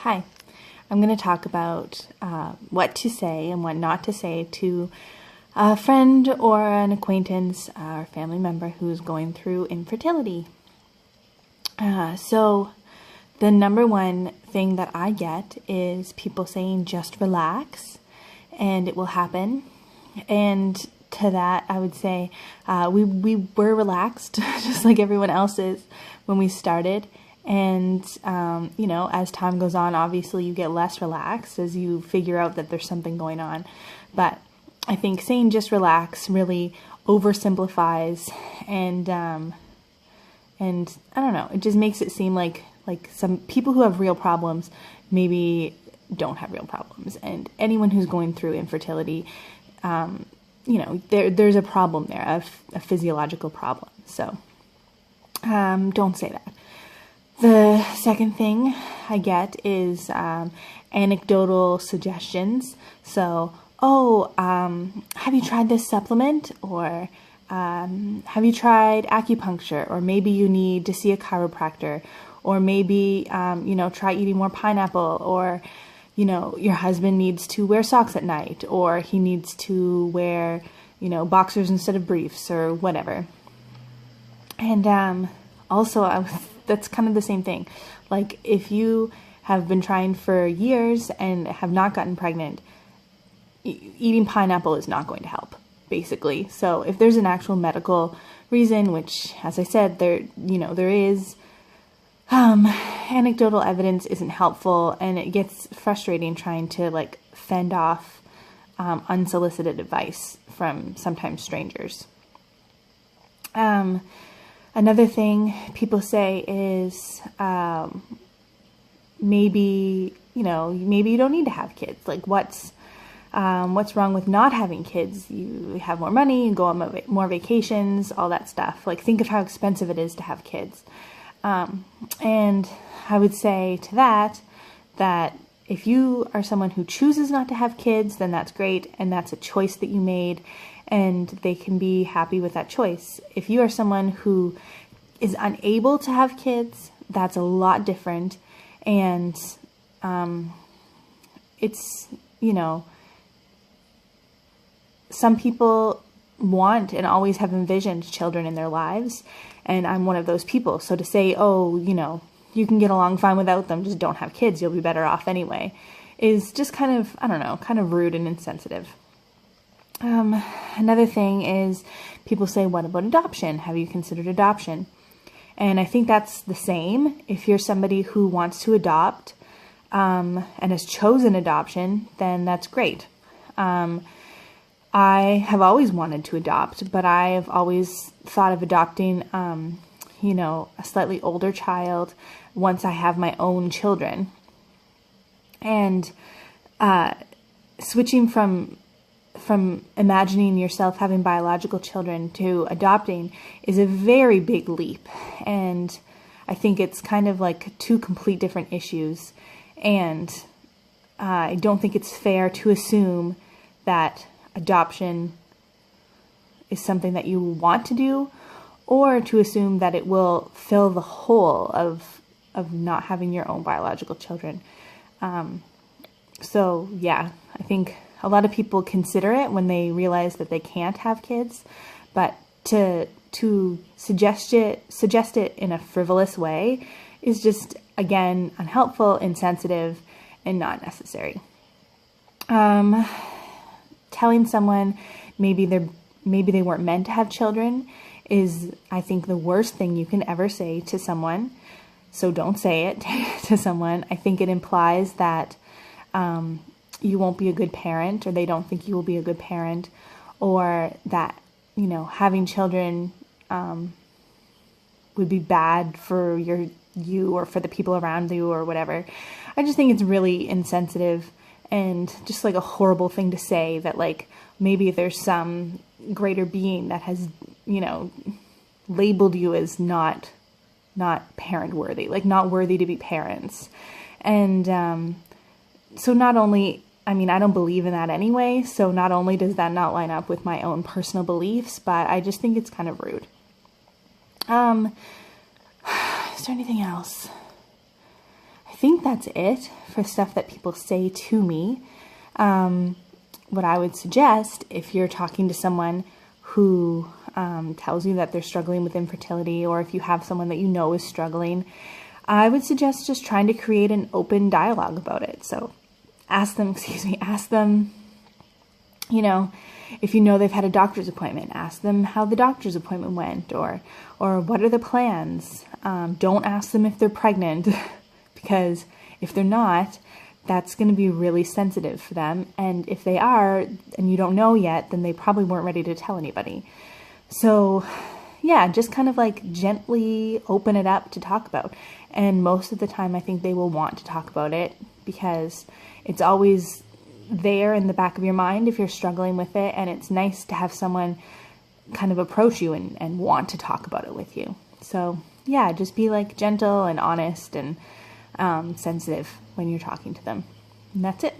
Hi, I'm going to talk about what to say and what not to say to a friend or an acquaintance or family member who's going through infertility. So the number one thing that I get is people saying just relax and it will happen. And to that, I would say we were relaxed just like everyone else is when we started. And, as time goes on, obviously you get less relaxed as you figure out that there's something going on. But I think saying just relax really oversimplifies and I don't know, it just makes it seem like some people who have real problems maybe don't have real problems. And anyone who's going through infertility, there's a problem there, a physiological problem. So don't say that. The second thing I get is anecdotal suggestions. So, have you tried this supplement? Or have you tried acupuncture? Or maybe you need to see a chiropractor. Or maybe, try eating more pineapple. Or, your husband needs to wear socks at night. Or he needs to wear, boxers instead of briefs or whatever. And also, that's kind of the same thing. Like, if you have been trying for years and have not gotten pregnant, eating pineapple is not going to help, basically. So if there's an actual medical reason, which, as I said, there is, anecdotal evidence isn't helpful, and it gets frustrating trying to, fend off unsolicited advice from sometimes strangers. Another thing people say is maybe you don't need to have kids. Like, what's wrong with not having kids? You have more money, you go on more vacations, all that stuff. Like, think of how expensive it is to have kids. And I would say to that if you are someone who chooses not to have kids, then that's great, and that's a choice that you made, and they can be happy with that choice. If you are someone who is unable to have kids, that's a lot different. And it's, some people want and always have envisioned children in their lives, and I'm one of those people. So to say, you can get along fine without them, just don't have kids, you'll be better off anyway, is just kind of rude and insensitive. Another thing is people say, what about adoption? Have you considered adoption? And I think that's the same. If you're somebody who wants to adopt and has chosen adoption, then that's great. I have always wanted to adopt, but I have always thought of adopting, a slightly older child once I have my own children. And switching from imagining yourself having biological children to adopting is a very big leap. And I think it's kind of like two complete different issues. And I don't think it's fair to assume that adoption is something that you want to do, or to assume that it will fill the hole of not having your own biological children. So yeah, I think a lot of people consider it when they realize that they can't have kids, but to suggest it in a frivolous way is just, again, unhelpful, insensitive, and not necessary. Telling someone maybe they weren't meant to have children is, I think, the worst thing you can ever say to someone. So don't say it to someone. I think it implies that you won't be a good parent, or they don't think you will be a good parent, or that, having children would be bad for you or for the people around you or whatever. I just think it's really insensitive and just like a horrible thing to say, that maybe there's some greater being that has, labeled you as not parent worthy, not worthy to be parents. And so not only, I don't believe in that anyway, so not only does that not line up with my own personal beliefs, but I just think it's kind of rude. Is there anything else? I think that's it for stuff that people say to me. What I would suggest, if you're talking to someone who tells you that they're struggling with infertility, or if you have someone that you know is struggling, I would suggest just trying to create an open dialogue about it. So ask them, if you know they've had a doctor's appointment, ask them how the doctor's appointment went, or what are the plans. Don't ask them if they're pregnant, because if they're not, that's going to be really sensitive for them. And if they are, and you don't know yet, then they probably weren't ready to tell anybody. So yeah, just kind of like gently open it up to talk about. And most of the time, I think they will want to talk about it, because it's always there in the back of your mind if you're struggling with it. And it's nice to have someone kind of approach you and want to talk about it with you. So yeah, just be like gentle and honest and sensitive when you're talking to them. And that's it.